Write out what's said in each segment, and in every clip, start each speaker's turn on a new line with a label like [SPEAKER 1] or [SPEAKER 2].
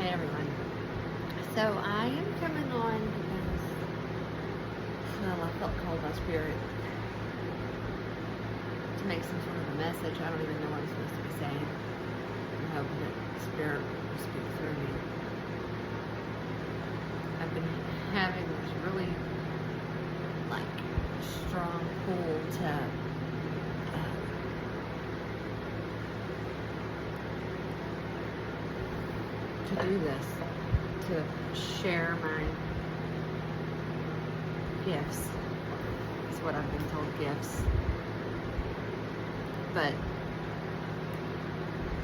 [SPEAKER 1] Hey everyone. So I am coming on because, well, I felt called by Spirit to make some sort of a message. I don't even know what I'm supposed to be saying. I'm hoping that Spirit will speak through me. I've been having this really, strong pull to do this, to share my gifts. Is what I've been told, gifts. But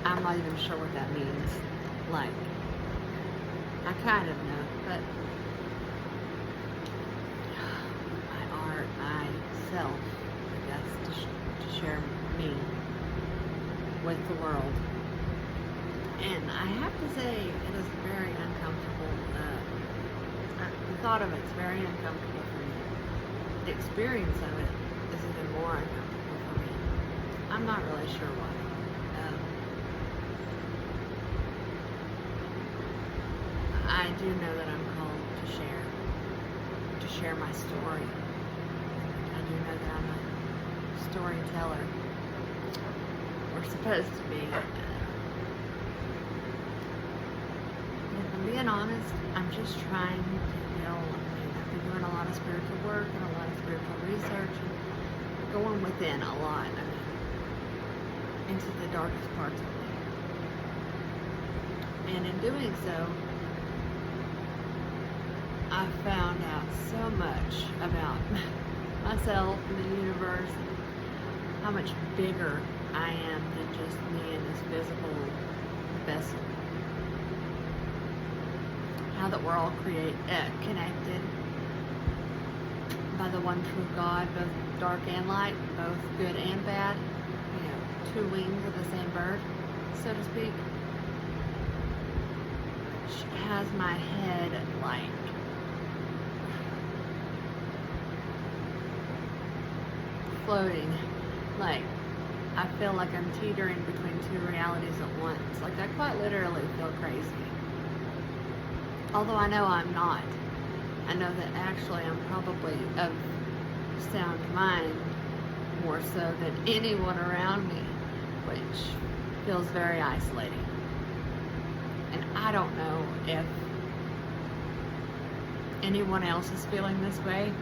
[SPEAKER 1] I'm not even sure what that means. I kind of know, but my art, myself, I guess, to share me with the world. And I have to say, it is very uncomfortable. The thought of it's very uncomfortable for me. The experience of it is even more uncomfortable for me. I'm not really sure why. I do know that I'm called to share my story. I do know that I'm a storyteller. We're supposed to be. If I'm being honest, I'm just trying to I've been doing a lot of spiritual work and a lot of spiritual research and going within a lot. Into the darkest parts of me. And in doing so, I found out so much about myself and the universe, and how much bigger I am than just me in this physical vessel. How that we're all connected by the one true God, both dark and light, both good and bad. Two wings of the same bird, so to speak. Which has my head floating. I feel like I'm teetering between two realities at once. I quite literally feel crazy. Although I know I'm not. I know that actually I'm probably of sound mind more so than anyone around me, which feels very isolating. And I don't know if anyone else is feeling this way.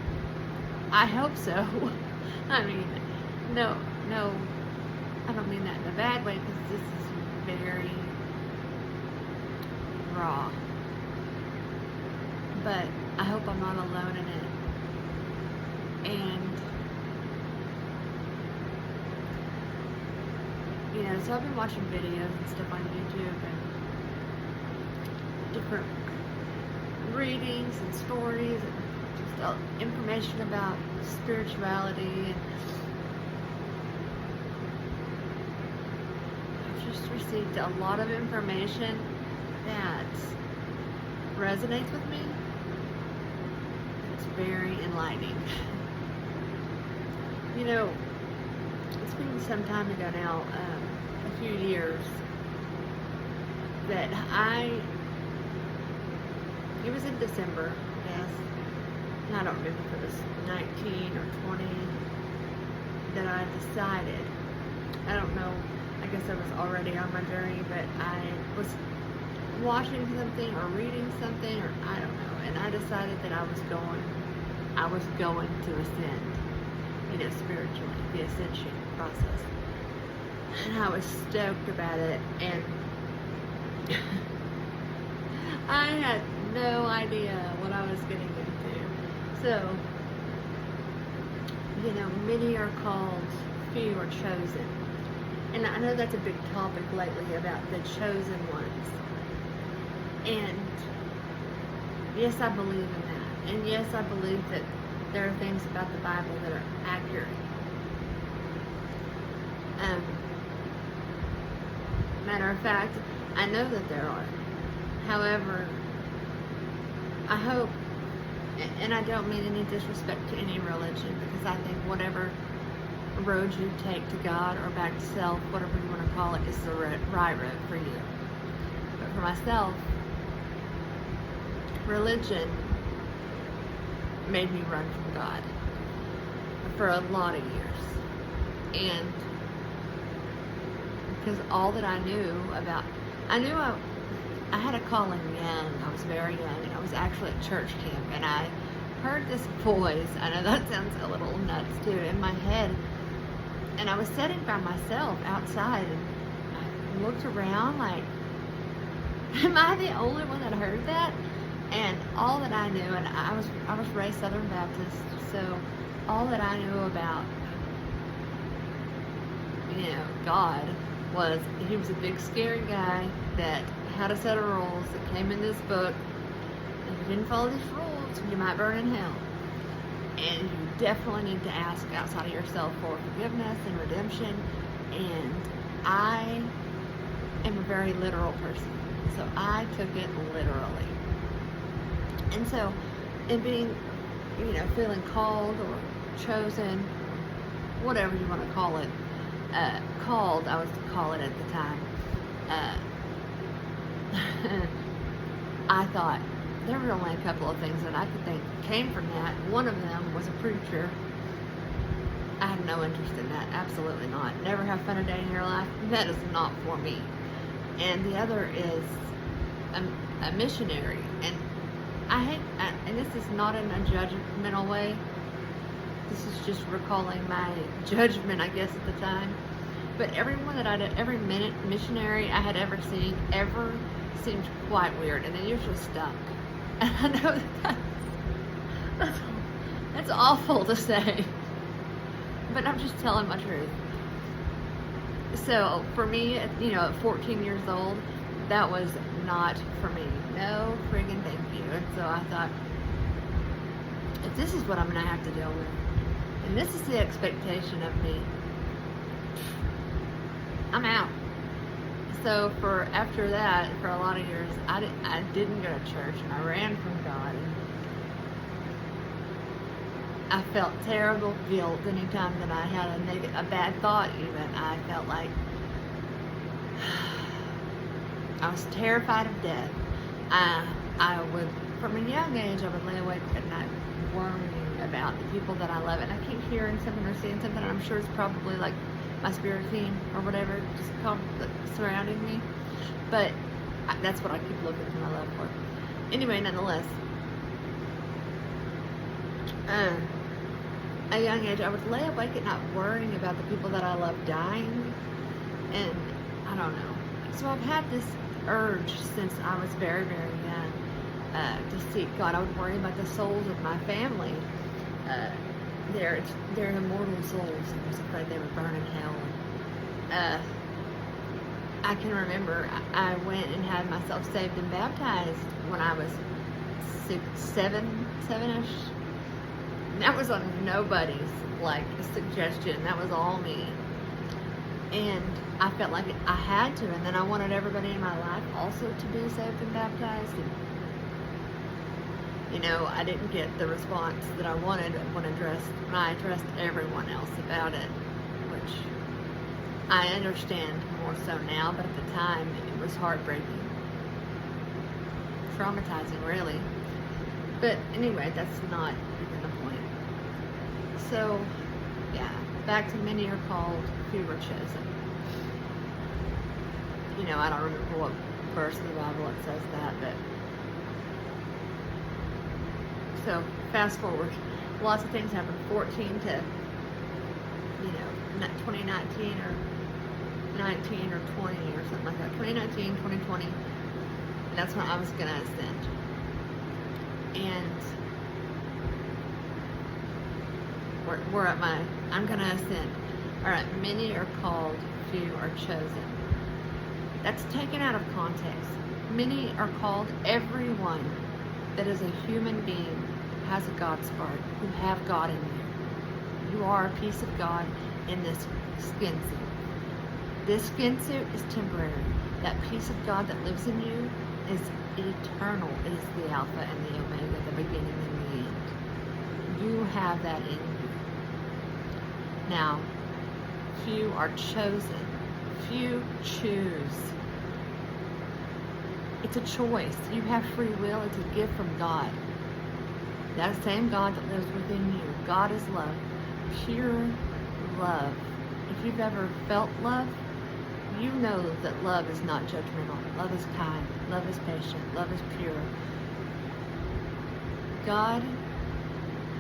[SPEAKER 1] I hope so. No, I don't mean that in a bad way, because this is very raw. But I hope I'm not alone in it. And so I've been watching videos and stuff on YouTube and different readings and stories and just information about spirituality, and I've just received a lot of information that resonates with me. It's very enlightening. It's been some time ago now, a few years, that it was in December, yes, and I don't remember if it was 19 or 20, that I decided, I don't know, I guess I was already on my journey, but I was watching something or reading something, or I don't know, and I decided that I was going to ascend, spiritually, the ascension process. And I was stoked about it, and I had no idea what I was getting into. So, many are called, few are chosen. And I know that's a big topic lately about the chosen ones. And yes, I believe in that. And yes, I believe that there are things about the Bible that are accurate. Matter of fact, I know that there are. However, I hope, and I don't mean any disrespect to any religion, because I think whatever road you take to God or back to self, whatever you want to call it, is the right road for you. But for myself, religion made me run from God for a lot of years. And because all that I knew about, I had a calling young. I was very young, and I was actually at church camp, and I heard this voice. I know that sounds a little nuts too, in my head. And I was sitting by myself outside, and I looked around like, am I the only one that heard that? And all that I knew, and I was raised Southern Baptist, so all that I knew about, God was he was a big scary guy that had a set of rules that came in this book. If you didn't follow these rules, you might burn in hell. And you definitely need to ask outside of yourself for forgiveness and redemption. And I am a very literal person, so I took it literally. And so, in being, feeling called or chosen, whatever you want to call it, called, I was to call it at the time, I thought there were only a couple of things that I could think came from that. One of them was a preacher. I had no interest in that, absolutely not. Never have fun a day in your life, that is not for me. And the other is a missionary. And and this is not in a judgmental way. This is just recalling my judgment, I guess, at the time. But everyone that every missionary I had ever seen ever seemed quite weird, and they usually stunk. And I know that's awful to say, but I'm just telling my truth. So for me, at 14 years old, that was not for me. No friggin' thank you. And so I thought, if this is what I'm going to have to deal with, and this is the expectation of me, I'm out. So after that, for a lot of years, I didn't go to church, and I ran from God. And I felt terrible guilt anytime that I had a bad thought. Even I felt like I was terrified of death. I would, from a young age, I would lay awake at night worrying about the people that I love, and I keep hearing something or seeing something, and I'm sure it's probably like my spirit team or whatever, just surrounding me. But that's what I keep looking for my love for. Anyway, nonetheless, at a young age, I would lay awake at night worrying about the people that I love dying, and I don't know. So I've had this urge since I was very, very young to seek God. I would worry about the souls of my family. They're immortal souls, and I was afraid they would burn in hell. I can remember I went and had myself saved and baptized when I was 7-ish. That was on nobody's suggestion. That was all me. And I felt like I had to, and then I wanted everybody in my life also to be saved and baptized. And, I didn't get the response that I wanted when I addressed everyone else about it, which I understand more so now, but at the time it was heartbreaking, traumatizing, really. But anyway, that's not even the point. So, yeah, back to many are called, few are chosen. I don't remember what verse in the Bible it says that, but so fast forward, lots of things happened. 14 to 2019 or 19 or 20 or something like that. 2019, 2020, and that's when I was gonna ascend. And we're at I'm gonna ascend. All right, many are called, few are chosen. That's taken out of context. Many are called. Everyone that is a human being has a God spark, who have God in you. You are a piece of God in this skin suit. This skin suit is temporary. That piece of God that lives in you is eternal. It is the Alpha and the Omega, the beginning and the end. You have that in you. Now, few are chosen. Few choose. It's a choice. You have free will. It's a gift from God. That same God that lives within you. God is love. Pure love. If you've ever felt love, you know that love is not judgmental. Love is kind. Love is patient. Love is pure. God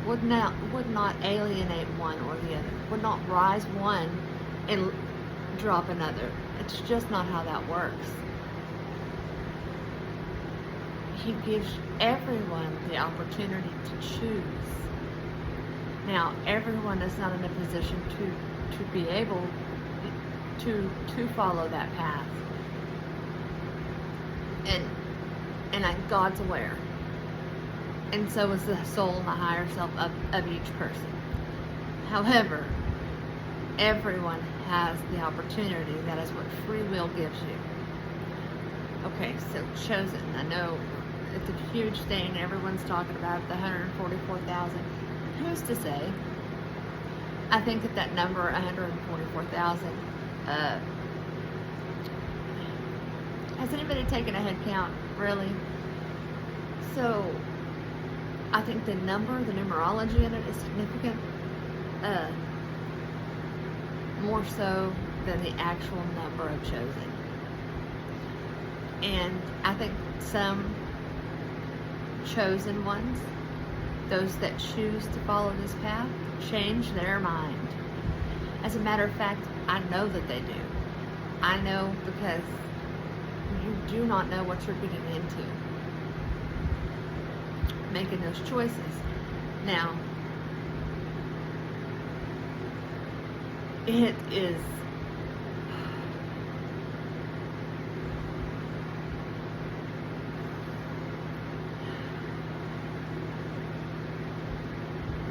[SPEAKER 1] would not alienate one or the other. Would not rise one and drop another. It's just not how that works. He gives everyone the opportunity to choose. Now, everyone is not in a position to be able to follow that path. And God's aware. And so is the soul and the higher self of each person. However, everyone has the opportunity. That is what free will gives you. Okay, so chosen. I know it's a huge thing. Everyone's talking about the 144,000. Who's to say? I think that number, 144,000, has anybody taken a head count? Really? So, I think the numerology in it is significant, more so than the actual number of chosen. And I think some chosen ones, those that choose to follow this path, change their mind. As a matter of fact, I know that they do. I know because you do not know what you're getting into. Making those choices. Now, it is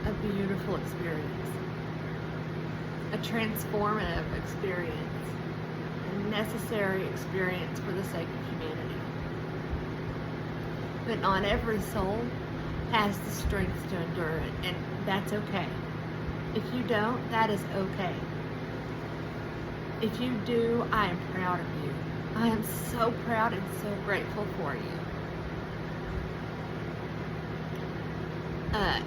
[SPEAKER 1] a beautiful experience, a transformative experience, a necessary experience for the sake of humanity. But not every soul has the strength to endure it, and that's okay. If you don't, that is okay. If you do, I am proud of you. I am so proud and so grateful for you.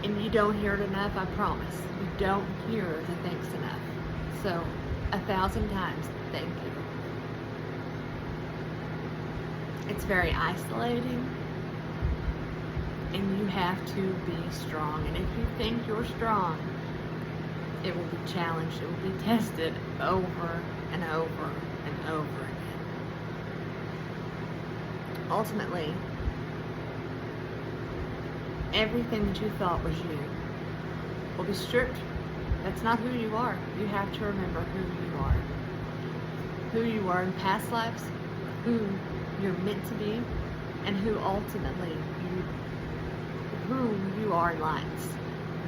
[SPEAKER 1] And you don't hear it enough, I promise. You don't hear the thanks enough. So, 1,000 times, thank you. It's very isolating, and you have to be strong. And if you think you're strong, it will be challenged, it will be tested over and over and over again. Ultimately, everything that you thought was you will be stripped. That's not who you are. You have to remember who you are. Who you are in past lives, who you're meant to be, and who ultimately who you are in lights.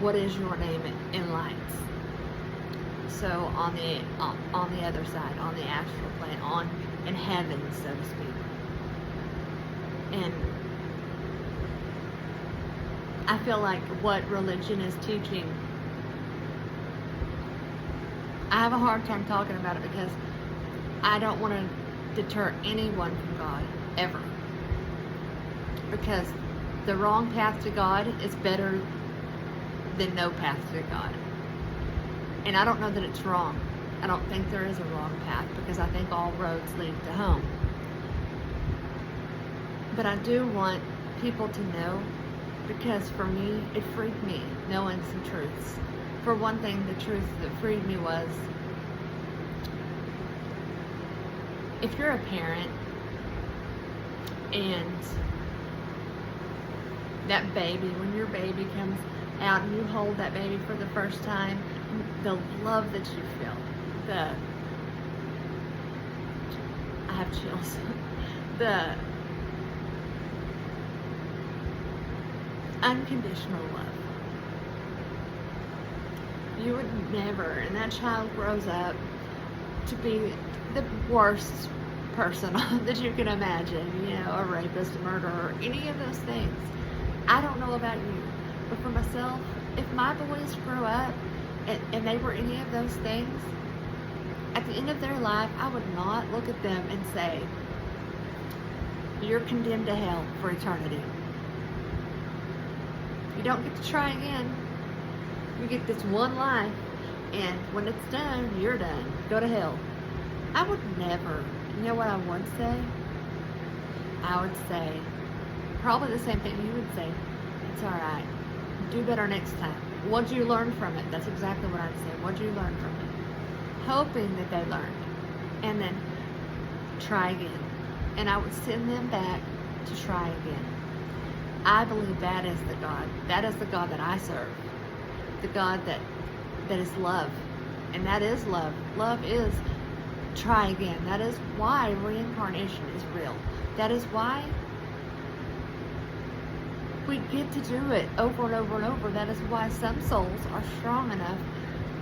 [SPEAKER 1] What is your name in lights? So on the other side, on the astral plane, in heaven, so to speak. And I feel like what religion is teaching, I have a hard time talking about it because I don't want to deter anyone from God, ever. Because the wrong path to God is better than no path to God. And I don't know that it's wrong. I don't think there is a wrong path because I think all roads lead to home. But I do want people to know, because for me, it freed me knowing some truths. For one thing, the truth that freed me was, if you're a parent and that baby, when your baby comes out and you hold that baby for the first time, the love that you feel, I have chills, the unconditional love. You would never, and that child grows up to be the worst person that you can imagine, you know, a rapist, a murderer, any of those things. I don't know about you, but for myself, if my boys grow up and they were any of those things, at the end of their life, I would not look at them and say, you're condemned to hell for eternity. You don't get to try again. You get this one life, and when it's done, you're done. Go to hell. I would never. You know what I would say? I would say probably the same thing you would say. It's alright. Do better next time. What'd you learn from it? That's exactly what I'd say. What'd you learn from it? Hoping that they learned. And then try again. And I would send them back to try again. I believe that is the God. That is the God that I serve. The God that is love. And that is love. Love is try again. That is why reincarnation is real. That is why we get to do it over and over and over. That is why some souls are strong enough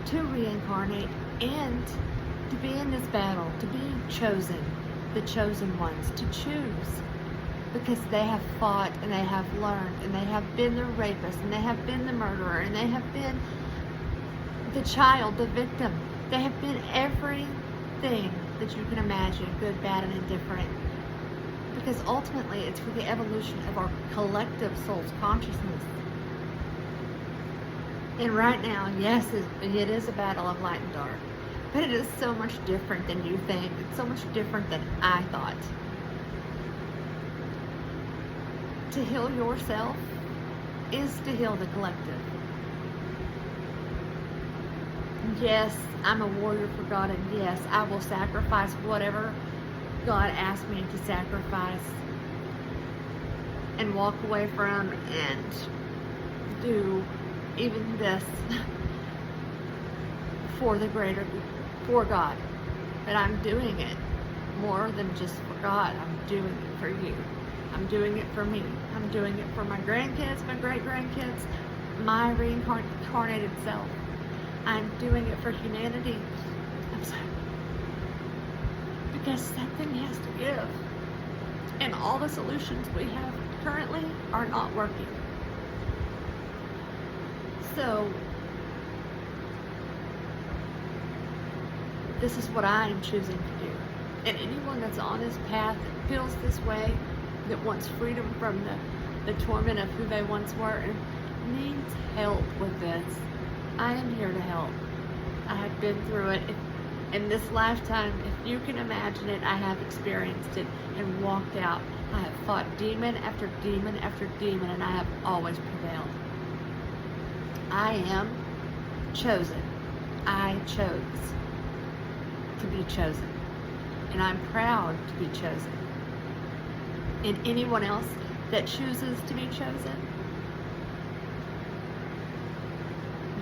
[SPEAKER 1] to reincarnate and to be in this battle, to be chosen, the chosen ones, to choose. Because they have fought and they have learned and they have been the rapist and they have been the murderer and they have been the child, the victim. They have been everything that you can imagine, good, bad, and indifferent. Because ultimately it's for the evolution of our collective soul's consciousness. And right now, yes, it is a battle of light and dark. But it is so much different than you think. It's so much different than I thought. To heal yourself is to heal the collective. Yes, I'm a warrior for God, and yes, I will sacrifice whatever God asked me to sacrifice and walk away from and do even this for the greater, for God. But I'm doing it more than just for God. I'm doing it for you. I'm doing it for me. I'm doing it for my grandkids, my great-grandkids, my reincarnated self. I'm doing it for humanity. I'm sorry. Because something has to give. And all the solutions we have currently are not working. So, this is what I am choosing to do. And anyone that's on this path that feels this way, that wants freedom from the torment of who they once were and needs help with this, I am here to help. I have been through it. In this lifetime, if you can imagine it, I have experienced it and walked out. I have fought demon after demon after demon, and I have always prevailed. I am chosen. I chose to be chosen. And I'm proud to be chosen. And anyone else that chooses to be chosen,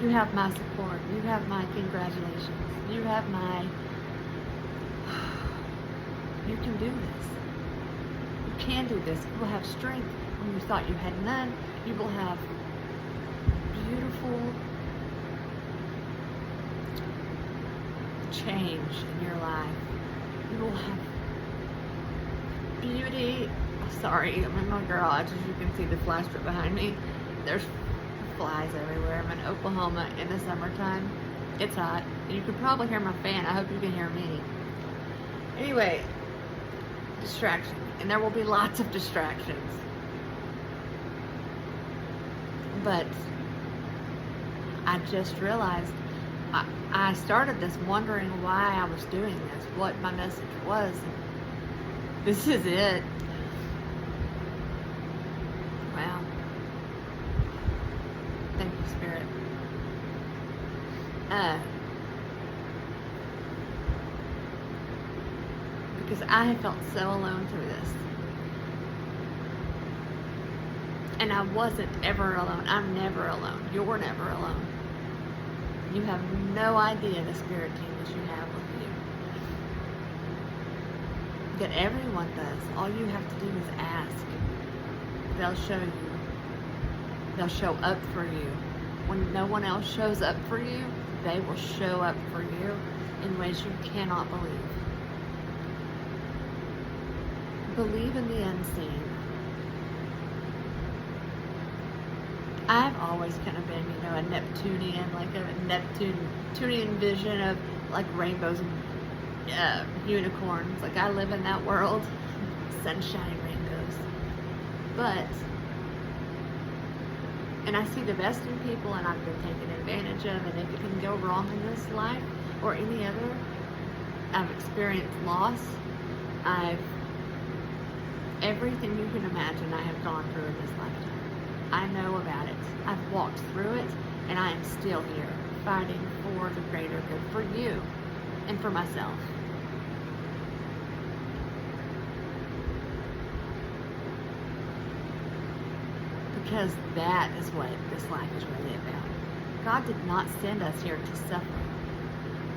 [SPEAKER 1] you have my support. You have my congratulations. You have my, you can do this. You can do this. You will have strength when you thought you had none. You will have beautiful change in your life. You will have beauty. Sorry, I'm in my garage. As you can see the fly strip behind me. There's flies everywhere. I'm in Oklahoma in the summertime. It's hot. You can probably hear my fan. I hope you can hear me. Anyway, distraction. And there will be lots of distractions. But I just realized I started this wondering why I was doing this, what my message was. This is it. Wow. Thank you, Spirit. Because I have felt so alone through this. And I wasn't ever alone. I'm never alone. You're never alone. You have no idea the spirit team that you have with you. That everyone does. All you have to do is ask. They'll show you. They'll show up for you. When no one else shows up for you, they will show up for you in ways you cannot believe. Believe in the unseen. I've always kind of been, a Neptunian, like a Neptunian vision of like rainbows and unicorns. Like I live in that world. Sunshine, rainbows, But, and I see the best in people, and I've been taken advantage of, and if it can go wrong in this life or any other, I've experienced loss. Everything you can imagine I have gone through in this lifetime. I know about it. I've walked through it, and I am still here, fighting for the greater good, for you and for myself. Because that is what this life is really about. God did not send us here to suffer.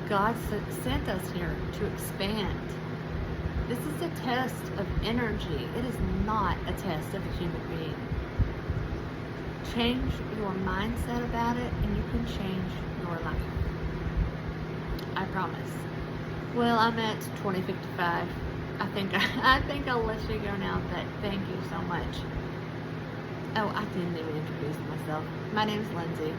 [SPEAKER 1] God sent us here to expand. This is a test of energy. It is not a test of a human being. Change your mindset about it, and you can change your life. I promise. Well, I'm at 20:55. I think I'll let you go now, but thank you so much. Oh, I didn't even introduce myself. My name's Lindsay.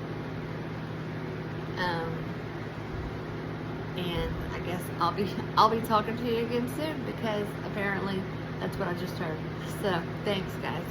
[SPEAKER 1] And I guess I'll be talking to you again soon, because apparently that's what I just heard. So, thanks guys.